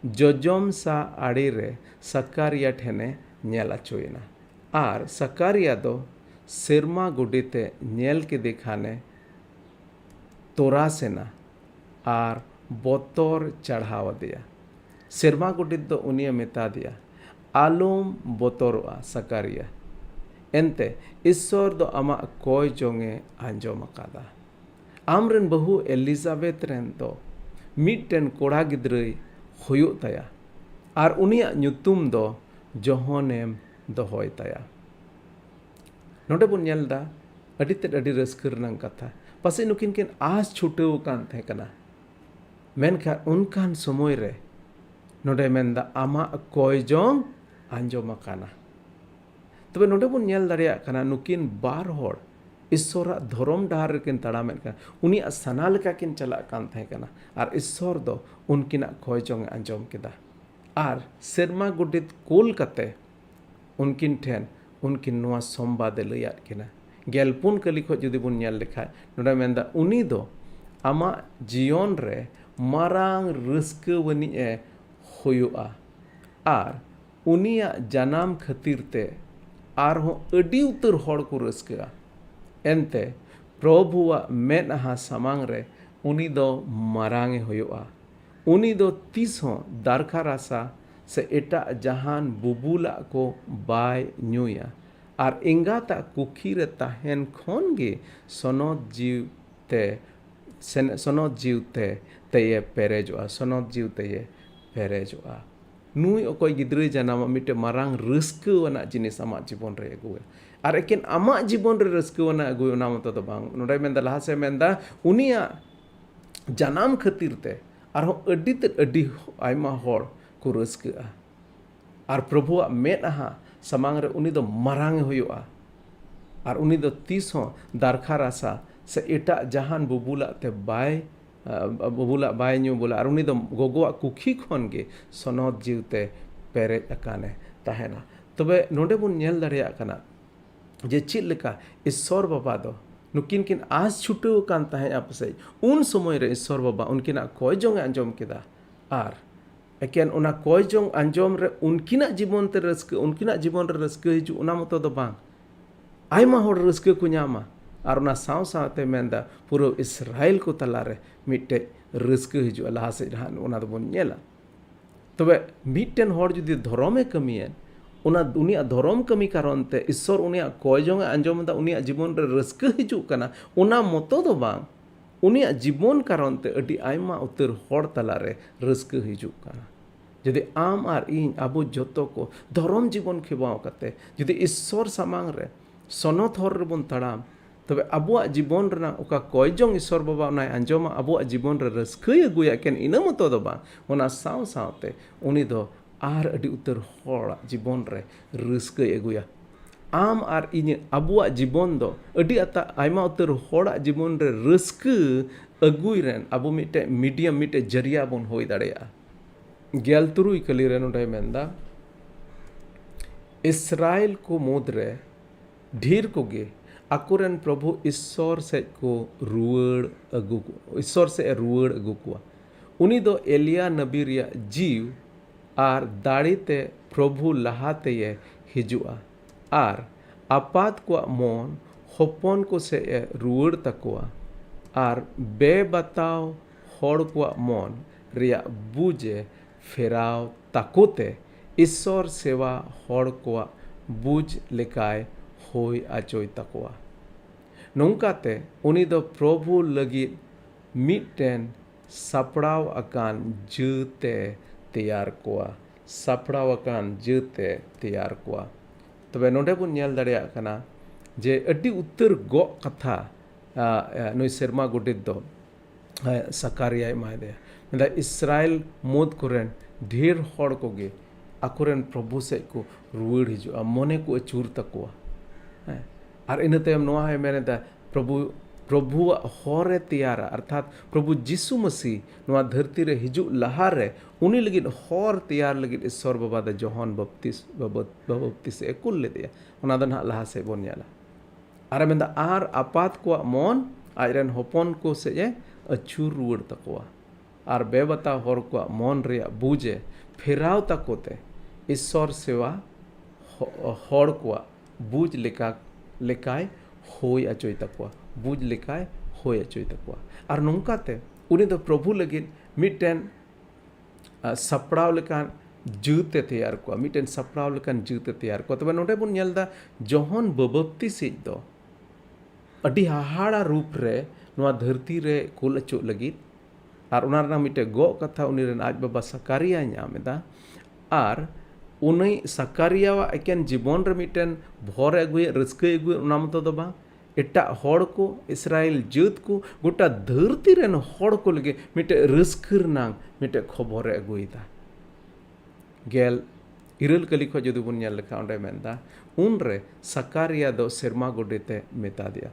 [SPEAKER 3] जोजोम सा आड़ी रे सकारिया ठेने नेल अचोयना आर सकारिया दो सेरमा गुडिते नेल के दिखाने तोरा सेना आर बोतोर चढ़ावा दिया सेरमा गुडित दो उनिया मेता दिया आलोम बोतोरवा सकारिया एनते ईश्वर दो आमा कोय जोंगे आंजोम अकादा आमरन बहु एलिजाबेथ रेन दो मिटन कोड़ा गिद्रई हुयुग ताया आर उनिया ᱧᱩᱛᱩᱢ दो जोहनेम दोहय ताया नोडे बुन नेलदा अडी तेड अडी रस्कर रनंग कथा पासे नुकिन किन आस छुटेव कान थे कना मेनखा उनकान समय रे नोडे मेंदा आमा कोय जोंग आंजोम अकाना तबे नोडे बुन नेल दाड़िया कना नुकिन बार होड़ ईश्वर धर्म डाहर किन तड़ामें उनी सना लेका किन चला कान थे कना आर ईश्वर दो उनकिना खोय जोंग आंजोम केदा आर सेरमा गुडित कोल कते उनकिन ठेन उनकिन नुआ संबादे लैयाद किना गेलपुन कली खो जुदी बुन नेल लेखा नोडे मेंदा उनी दो आमा जीवन रे Marang rusk Vani A हुयुआ are उनिया जनाम खातिर ते आर हो अडी उतर होड़ को रस्का एनते प्रभुआ मेदहा सामांग रे उनी दो मारांगे हुयुआ उनी दो तीस हो दारखा रासा से एटा जहान बुबुला को बाय न्यूया आर इंगाता कुखी रे ताहेन खोन गे सनद जीवते ते पेरेजोआ सनद जीवते पेरेजोआ नुई अकोय गिद्रे जनामा मिटे मारांग रस्कवाना जिनिस आमा जीवन रे अगुए आर एकेन आमा जीवन रे रस्कवाना अगुए ओना मतो दो बांग नोडे मेंदा लहा से मेंदा उनिया जनाम खातिर ते आरो अडी ते अडी आयमा होड़ को रस्का आर प्रभुआ मेदहा समांग रे उनी दो मारांग हुयुआ आर उनी दो तीस हो दारखा रासा से एटा जहान बुबुला ते बाय न्यू बोला आर उनी दो गोगोआ कुखी खोन गे सनद जीवते पेरेज अकाने ताहेना तबे नोडे बुन नेल दाड़िया कना जे चित लेका ईश्वर बाबा दो नुकिन किन आस छुटो कान ताहे आपसे उन समय रे ईश्वर बाबा उनकिना कोय जोंग आंजोम केदा आर एकेन उना कोय जोंग आंजोम रे उनकिना जीवन ते रस्क उनकिना जीवन रे रस्क हिजु उना मतो दो बांग आयमा होड़ रस्क को न्यामा आर उना साव सावते मेंदा पूरा इस्राएल को तलारे मिटे रस्क हिजु अल्लाह से रहान उना दो बन नेला तबे मिटेन होड़ जुदी धर्मे कमियन उना उनिया धर्म कमी कारण ते ईश्वर उनिया कोय जोंग आंजोम दा उनिया जीवन रे रस्क हिजु कना उना मतो दो बांग उनिया जीवन कारण ते अडी आयमा उतर होड़ तलारे रस्क हिजु कना जदि आम आर इन आबो जतो को धर्म जीवन खेबाव कते जदि ईश्वर सामांग रे सनत होर रे बन तड़ाम तबे आबुआ जीवन रना ओका कोय जोंग ईश्वर बाबा नाय आंजोमा आबुआ जीवन रे रस्कय अगुया केन इना मतो दो बा ओना साव सावते उनी दो आर अडी उतर होड़ जीवन रे रस्कय अगुया आम आर इन आबुआ जीवन दो अडी अता आयमा उतर होड़ जीवन रे रस्क अगुय रेन आबु मिटे मीडियम मिटे जरिया बन होय दाड़ेया गेल तुरुई कली रे नोडे मेंदा इस्राएल को मुद्रे ढेर को गे आकुरेन प्रभु ईश्वर से को ईश्वर से रुआड़ अगु कुआ उनी दो एलिया नबी रिया जीव आर दाड़ीते प्रभु लहाते ये हिजुआ आर आपात को मन होपन को से रुआड़ तकुआ आर बेबताव होड़ को मन रिया बुझे फेराव ताकोते ईश्वर सेवा होड़ को बुझ लेकाय होय आचोय तकुआ नौकाते उनी दो प्रभु लगित मिटन सपड़ाव अकान जते तैयार कोआ सपड़ाव अकान जते तैयार कोआ तबे नोडे बुन नेल दाड़ेया कना जे अड्डी उत्तर गो कथा नुई सेरमा गोडित दो सकारिया मायदे मेदा इस्राएल मोद कोरेन ढेर हड़ कोगे आकुरेन प्रभु से को रुआड़ हिजुआ मने को अचूर तकुआ और इन तयम नोआ है मैंने दा प्रभु हरे तैयार अर्थात प्रभु जीसु मसीह नोआ धरती रे हिजु लहार रे उनी लगित हर तैयार लगित ईश्वर बाबा दा जोहन बपतिस एकुल ले दिया उना दा ना लहा से बोन याला आर मेंदा आर आपात को मन आयरन होपन को से जे अचूर रुआड़ तकुआ आर बेबता हर को मन रे बुझे फेराव तकोते ईश्वर सेवा हर को बुझ लेकाय होय अचोय तकुआ बुझ लेकाय होय अचोय तकुआ और नौकाते उनी दो प्रभु लगिन मिटन सपड़ाव लेकान जूते तैयार को मिटन सपड़ाव लेकान जूते तैयार को तबे नोडे बुन नेलदा जोहन बबप्ति सिज दो अडी हाहाड़ा रूप रे नोआ धरती रे कुल अचो लगित और उना रना मिटे गो कथा उनी रेन आज बाबा सकारिया नामेदा और उनी सकारिया एकेन जीवन रे मिटन भोर अगुए रस्के अगुए उना मतो दो बा एटा हड़ को इस्राएल जात को गोटा धरती रेन हड़ को लगे मिटे रस्कर नांग मिटे खबर अगुईदा गेल इरल कली खो जदि बुन नेल लेखा ओंडे मेंदा उन रे सकारिया दो सेरमा गोडेते मेता दिया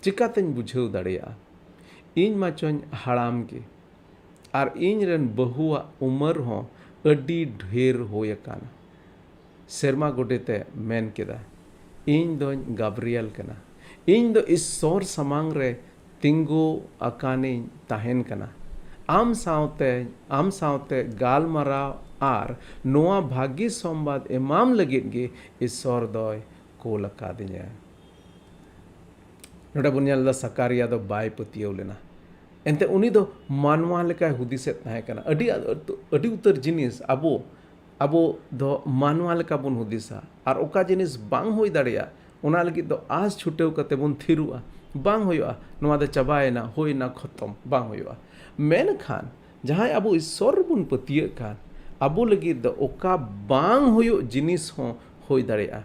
[SPEAKER 3] चिकातें बुझाव दाड़िया इन माचों हाड़ाम के और इन रेन बहुआ उमर हो अड्डी ढेर होयकाना सेरमा गोडेते मेन केदा इन दो गाब्रियल कना इन दो ईश्वर समांग रे तिंगो अकानी ताहेन कना आम सावते गालमाराव आर नोआ भाग्य संवाद एमाम लगित गे ईश्वर दोय कोल अकादिया नोडे बुनियाल दा सकारिया दो बाय पतियव लेना एंते उनी दो मानवा लेका हुदिसे ताहे कना अडी उतर जिनिस अबो दो मानवा लेका बुन हुदिसा और ओका जिनिस बांग होई दाड़िया उना लगी दो आज छुटेव कते बुन थिरुआ बांग होयुआ नोआ दो चबायना होइना खत्म बांग होयुआ मेन खान जहां अबो ईश्वर बुन पतिय खान अबो लगी दो ओका बांग होयो जिनिस हो होई दाड़िया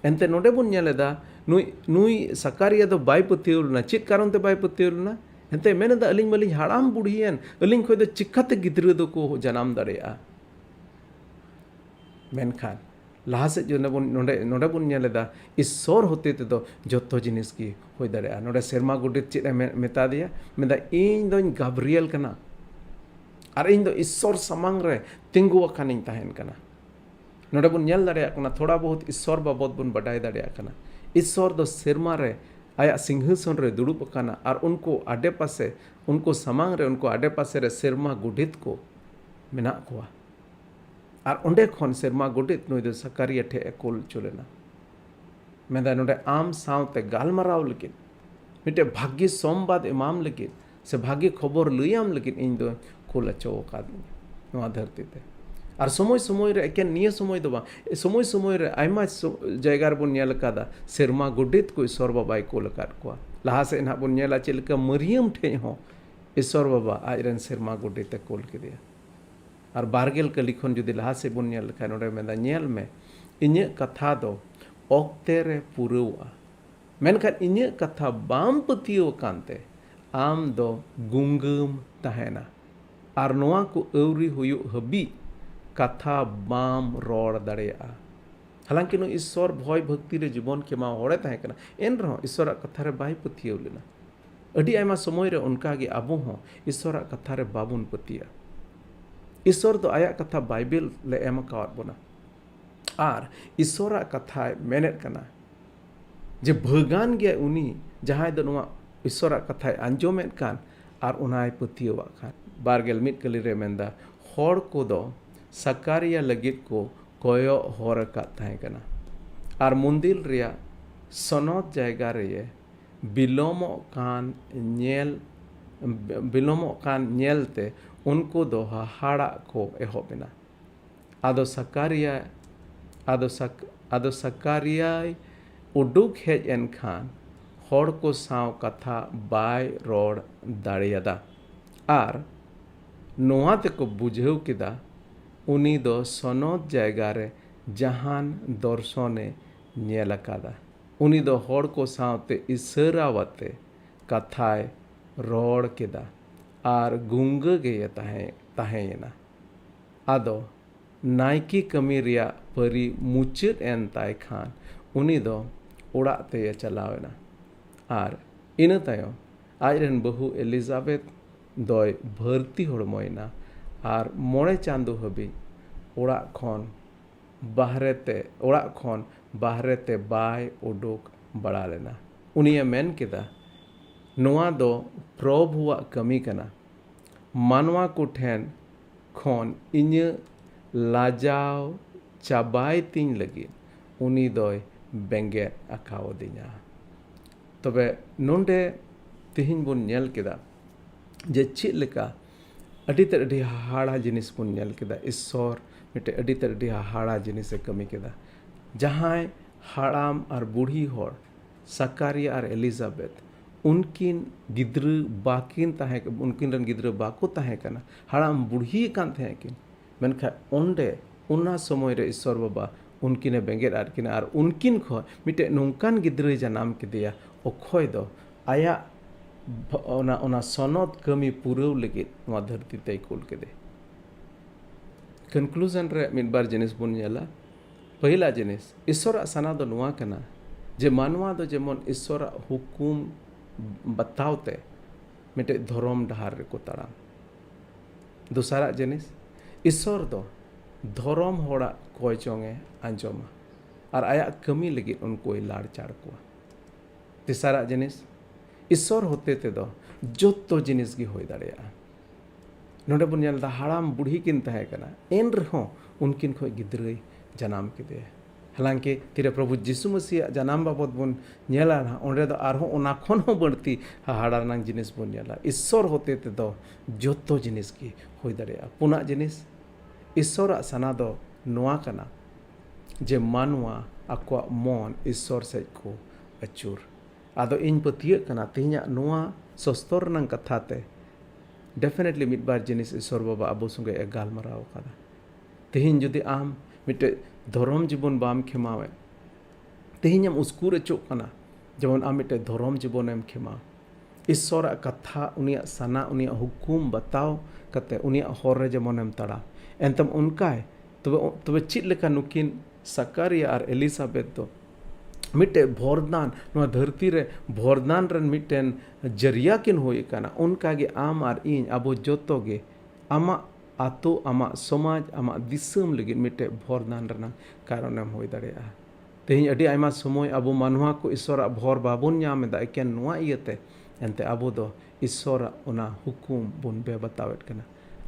[SPEAKER 3] एंते नोडे बुन नेलेदा नुई सकारिया दो बाय पतियलना चित कारण ते बाय पतियलना एंते मेनदा अलिंग मलिंग हाड़ाम बुढ़ियन अलिंग खोय दो चिक्काते गिद्रा दो को जनाम दाड़िया मेनखान लहा से जो नोडे बुन नेलेदा ईश्वर होते ते दो जत्तो जिनिस की होय दाड़िया नोडे सेरमा गुडित चित मेता दिया मेदा इन दोन गाब्रियल कना और इन दो ईश्वर समांग रे तिंगु अकानिन ताहेन कना नोडे बुन नेल दाड़िया कना थोड़ा बहुत ईश्वर बाबत बुन बडाय दाड़िया कना ईश्वर दो सेरमा रे आया सिंहासन रे दुड़ुब अकाना और उनको आडे पासे उनको समांग रे उनको आडे पासे रे सेरमा गुडित को मेना कोआ और ओंडे खन सेरमा गुडित नुई दो सकारिया ठे कोल चुलेना मेदा नोडे आम सावते गालमाराव लगिन मिटे भाग्य संवाद एमाम लगिन से भाग्य खबर लैयाम लगिन इन दो कोल अचो कादिन नोआ धरती ते और समय समय रे एकेन निया समय दो बा समय समय रे आयमा जायगा रे बुन नेल कादा सेरमा गुडित को ईश्वर बाबाई कोल काद कोआ लहा से ना बुन नेला चेलका मरियम ठे हो ईश्वर बाबा आजरन सेरमा गुडित कोल के दिया और बारगेल कली खन जुदी लहा से बुन नेल खा नोडे मेदा नेल में इnye कथा दो ओक्ते रे पुरवा मेनखान इnye कथा बाम पतियो कांते आम दो गुंगम ताहेना और नोआ को अवरी हुयो हबी कथा बाम रोड़ दाड़ेया हालांकि नो ईश्वर भय भक्ति रे जीवन के मा होड़े ताहे कना एन रहो ईश्वर कथा रे बाय पतियो लेना अडी आयमा समय रे उनका गे आबो हो ईश्वर कथा रे बाबुन पतिया ईश्वर दो आया कथा बाइबल ले एम कावत बोना और ईश्वर कथा मेनेत कना जे भगान गया उनी जहां दो नोआ ईश्वर कथा आंजोमेत कान और उनाय पतियो खान बारगेल मिट कली रे मेंदा हड़ को दो सकारिया लगित को कोयो हर का ताहे कना और मंदिर रिया सनत जायगा रे बिलोमो कान नेलते उनको दो हाड़ा को एहोबेना आदो सकारिया उडुक हेज एन खान हड़ को साव कथा बाय रोड़ दाड़ेयादा आर नोआ तेको बुझेव केदा उनी दो सनद जायगा रे जहान दर्शने नेल अकादा उनी दो हड़ को सावते इशारावते कथाय रोड़ केदा आर गुंगा गे ताहेना आदो नायकी कमी रिया परी मुचाद एन ताय खान उनी दो ओड़ा ते चलावेना आर इन तायम आजरेन बहु एलिजाबेथ दोय भर्ती हड़मोयना आर मोड़े चांदो हबी ओड़ा खन बाहरेते बाय उडुक बड़ा लेना उनिया मेन केदा नोआ दो प्रभुआ कमी कना मानवा को ठेन खन इन्य लाजाव चाबाय तीन लगी उनी दोय बेंगे अकाव दिना तबे नोंडे तिहिन बुन नेल केदा जे चेद लेका अडी हाहाड़ा जिनिस बुन नेल केदा ईश्वर मिटे अडी हाहाड़ा जिनिस कमी केदा जहां हाड़ाम और बूढ़ी हड़ सकारिया और एलिजाबेथ उनकिन गिद्र बाकिन ताहे उनकिन रन गिद्र बाको ताहे कना हाड़ाम बूढ़ी कान ताहे किन मेनखा ओंडे उना समय रे ईश्वर बाबा उनकिने बेंगेर आरकिन और उनकिन खो मिटे नोंकान गिद्र जनाम केदिया अखय दो आया ओना सनद कमी पुरव लगे नवा धरती ते कुल केदे कंक्लूजन रे मिदबार जिनिस बुन नेला पहिला जिनिस ईश्वर सना दो नवा कना जे मानवा दो जेमन ईश्वर हुकुम बतावते मिटे धर्म डहार रे को ताड़ाम दूसरा जिनिस ईश्वर दो धर्म होड़ा कोय चोंगे आंजोमा और आया कमी लगे उनको लाड़ चाड़ को तीसरा जिनिस ईश्वर होते ते दो जोतो जिनिस गी होय दाड़ेया नोडे बुन नेलदा हाड़ाम बुढ़ी किन ताहे कना एन रहो उनकिन खो गिद्रई जनाम केदे हालांकि तिरे प्रभु यीशु मसीह जनाम बाबद बुन नेला ना ओंडे दो आरहो ओना खन हो बढ़ती हाड़ा नांग जिनिस बुन नेला ईश्वर होते ते दो जोतो जिनिस गी होय दाड़ेया पुना जिनिस ईश्वर सना दो नोआ कना जे मानवा आको मन ईश्वर सेज को अचूर आदो इन पतिय कना तिहिना नोआ सस्तर नंग कथाते डेफिनेटली मिदबार जिनिस ईश्वर बाबा अबो संगे गालमाराव कदा तिहिन जुदी आम मिटे धर्म जीवन बाम खेमावे तिहिनम उस्कुर अचोक कना जेमन आम मिटे धर्म जीवनेम खेमा ईश्वर कथा उनिया सना उनिया हुकुम बताओ कते उनिया हर रे जेमनेम तड़ा एंतम उनकाय तबे चित लेका नुकिन सकारिया और एलिजाबेथ दो मिटे भोरदान नवा धरती रे भोरदान रन मिटेन जरिया किन होई काना उनका गे आम और इन अबो जोतो गे आमा आतो आमा समाज आमा दिसम लगी मिटे भोरदान रना कारणम होई दाड़ेया तेहिं अडी आयमा समय अबो मानवा को ईश्वर भोर बाबुन ᱧᱟᱢ ᱮᱫᱟ एकेन नोआ इयते एंते अबो दो ईश्वर ओना हुकुम बुन बे बतावेट कना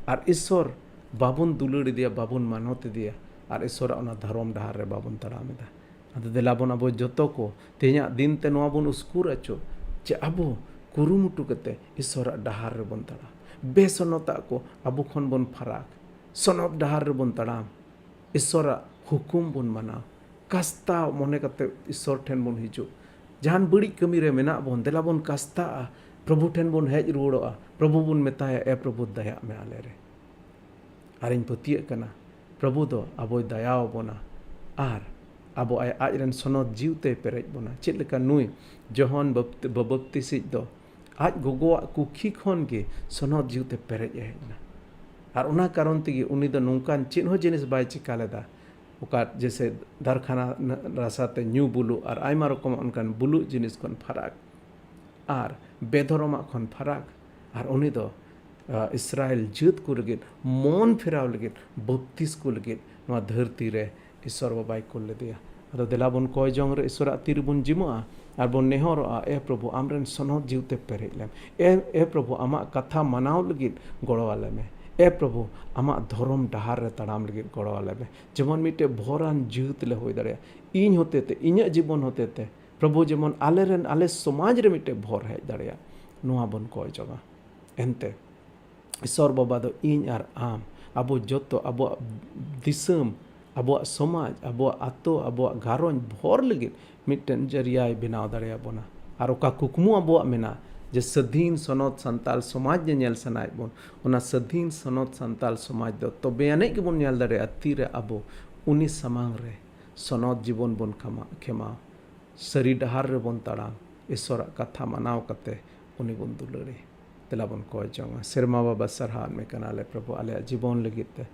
[SPEAKER 3] और ईश्वर बाबुन दुलड़ दिया बाबुन मानवत दिया और ईश्वर ओना धर्म डहार रे बाबुन तड़ाम एदा अद देलाबन अबो जोतो को तेहिया दिन ते नोआ बुन उस्कुर अचो जे अबो कुरुमुटु कते ईश्वर डहार रे बन तड़ा बेसनता को अबो खन बन फराक सनद डहार रे बन तड़ाम ईश्वर हुकुम बन माना कास्ता मने कते ईश्वर ठेन बन हिजु जहान बड़ी कमी रे मेना बन देलाबन कास्ता प्रभु ठेन बन हेज रुड़ोआ प्रभु बन मेताया ए प्रभु दया में आले रे आर इन पतिय कना प्रभु दो अबो दया बोना आर अबो आय आजरन सनद जीवते पेरेज बोना चेद लेका नुई जहन बबप्तिसी दो आज गोगोआ कुखी खन के सनद जीवते पेरेज हेजना और उना कारण तेगी उनी दो नोंकान चेद हो जिनिस बाय चिका लेदा ओका जैसे दारखाना रासाते न्यू बुलु और आयमा रकम उनकान बुलु जिनिस खन फराक और बेधर्मा खन फराक और उनी दो इस्राएल जात को लगे मन फेराव लगे बत्तीस को लगे नवा धरती रे ईश्वर बाबाई को ले दिया अदो देलाबन कय जंग रे ईश्वर तीर बन जिमोआ और बन नेहरोआ ए प्रभु आमरेन सनद जीवते पेरेज लेम ए प्रभु आमा कथा मनाव लगे गड़ो आले में ए प्रभु आमा धर्म डहार रे तड़ाम लगे गड़ो आले में जेमन मिटे भोरान जीवत ले होय दाड़े इन होते ते इन्या जीवन होते ते प्रभु जेमन आले रेन आले समाज रे मिटे भोर हेज दाड़े नोआ बन कय जगा एनते ईश्वर बाबा दो इन और आम अबो जोतो अबो दिसम अबो समाज अबो आतो अबो घारों भोर लगे मिट्टन जरिया बनाव दाड़े बोना और ओका कुकमु अबो मेना जे सधीन सनत संताल समाज नेल सनाय बोन ओना सधीन सनत संताल समाज दो तबे अने के बोन नेल दारे तीरे अबो उनी समांग रे सनत जीवन बोन खेमा सरी डहार रे बोन ताड़ाम ईश्वर कथा मानाव कते उनी बोन दुलड़ी तेला बोन कोय जोंगा सेरमा बाबा सरहान में कनाले प्रभु आले जीवन लगिते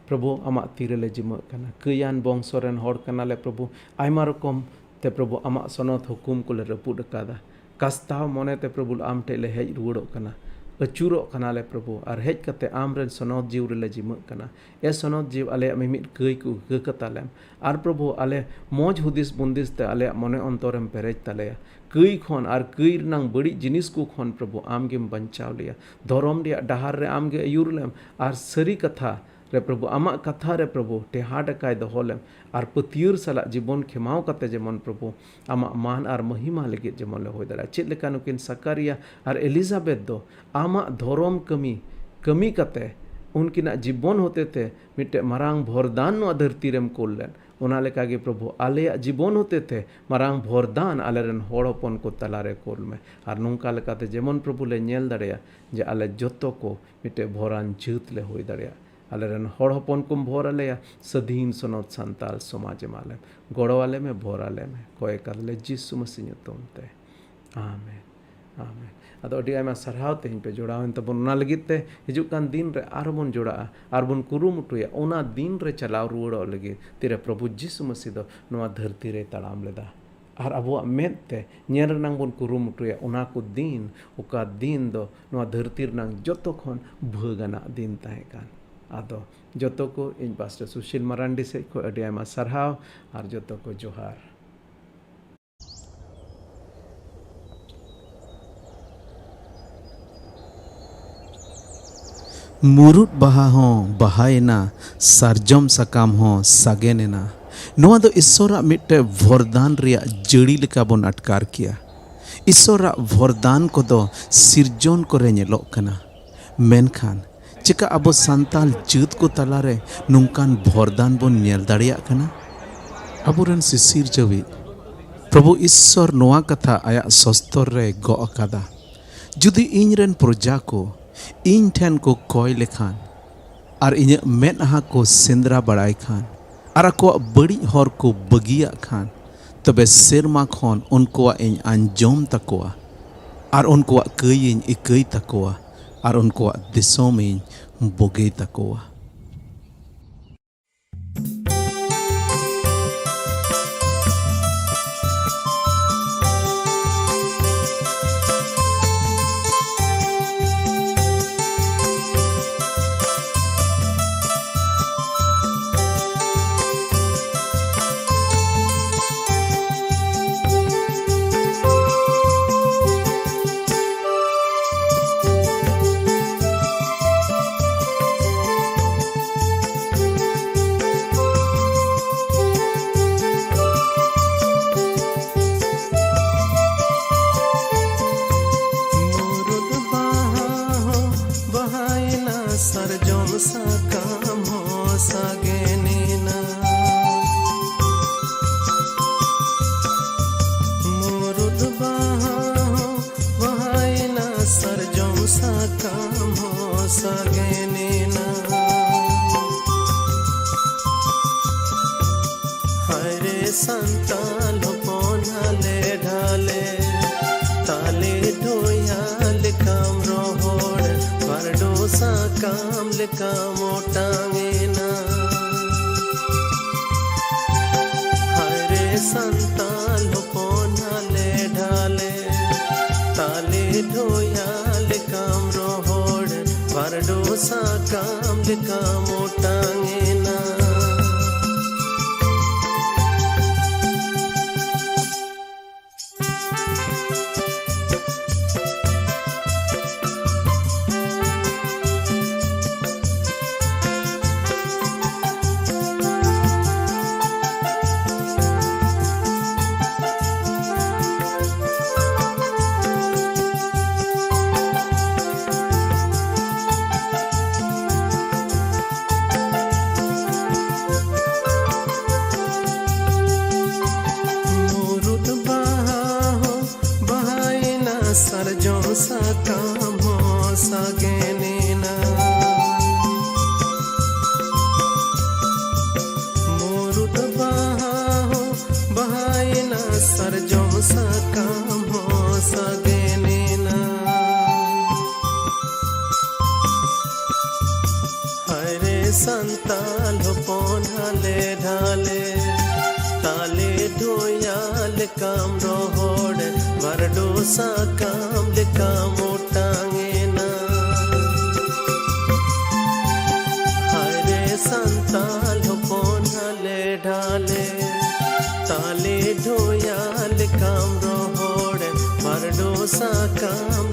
[SPEAKER 3] प्रभु आमा तीरे ले जिम कना कयान बंशोरेन हर कनाले प्रभु आयमा रकम ते प्रभु आमा सनत हुकुम को ले रपुड कादा कास्ताव मने ते प्रभु आम टेले हेज रुड़ो कना अचूरो कनाले प्रभु और हेज कते आमरेन सनत जीव रे जिम कना ए सनत जीव आले मिमिट कई को गकतालेम और प्रभु आले मौज हुदिस बुंदिस ते आले मने अंतरम पेरेज ताले कई खन और कई रंग बड़ी जिनिस को खन प्रभु आमगेम बंचाव लिया धर्म रिया डहार रे आमगे अयुरलेम और सरी कथा रे प्रभु आमा कथा रे प्रभु टेहाड काय दोहलेम और पतियुर सला जीवन खेमाव कते जेमन प्रभु आमा मान और महिमा लगे जेमन ले होय दाड़ा चेद लेका नुकिन सकारिया और एलिजाबेथ दो आमा धर्म कमी कते उनकिना जीवन होते थे मिटे मारांग भोरदान नो धरती रेम कोल्लेन ओना लेका गे प्रभु आले जीवन होते थे मारांग भोरदान आलेरन होड़ हपन को तलारे कोल में और नोंका लेकाते जेमन प्रभु ले नेल दाड़ेया जे आले जोतो को मिटे भोरान जूत ले होय दाड़ेया आलेरन होड़ हपन को भोर आलेया सधीन सनत संताल समाज माले गोड़ो वाले में भोर आले में कोय करले जिसु मसीह ᱧᱩᱛᱩᱢ ते आमेन आमेन अदो अडी आयमा सरहाव तेहिं पे जोड़ावन तबन ओना लगित ते हिजुक कान दिन रे आरबन जोड़ा आरबन कुरुमुटुया ओना दिन रे चलाव रुवड़ो लगी तिरे प्रभु जिसु मसीह दो नोआ धरती रे ताड़ाम लेदा और अब मेद ते ñel रनांग बन कुरुमुटुया ओना को दिन ओका दिन दो नोआ धरती रनांग जोतो खन भगना दिन ताहे कान आदो जोतो को इन पास्टर सुशील मरांडी से को अडी आयमा सरहाव और जोतो को जोहार
[SPEAKER 4] मुरुट बाहा हों बाहायना सारजम सकाम हों सागेनेना नोआ दो ईश्वरा मिट्टे वरदान रिया जड़ी लेका बोन अटकार किया ईश्वरा वरदान को दो सिरजोन करे नेलोक कना मेनखान चिका अबो संताल जूत को तलारे नुंकान वरदान बोन नेल दाड़िया कना अबुरन सिसिर जवी प्रभु ईश्वर नोआ कथा आया सस्तर रे गो अकादा जुदी इनरेन प्रजा को इन ठेन को कोय लेखान और इन मेदहा को सेंद्रा बड़ाई खान और अको बड़ी हर को बगिया खान तबे सेरमा खन उनको इन अंजोम तकोआ और उनको कई इन इकई तकोआ और उनको दिसोम इन बोगे तकोआ
[SPEAKER 1] संताल पोनाले ढाले ताले ढोयाल काम रोहोड़ परडोसा काम लिका मोटांगेना हरे संताल पोनाले ढाले ताले ढोयाल काम रोहोड़ परडोसा काम लिका मोटांगेना ढाले ताले ढोयाल काम रोहोड वरडो सा काम काम उटांगेना हरे संताल होपोन हले ढाले ताले ढोयाल काम रोहोड वरडो सा काम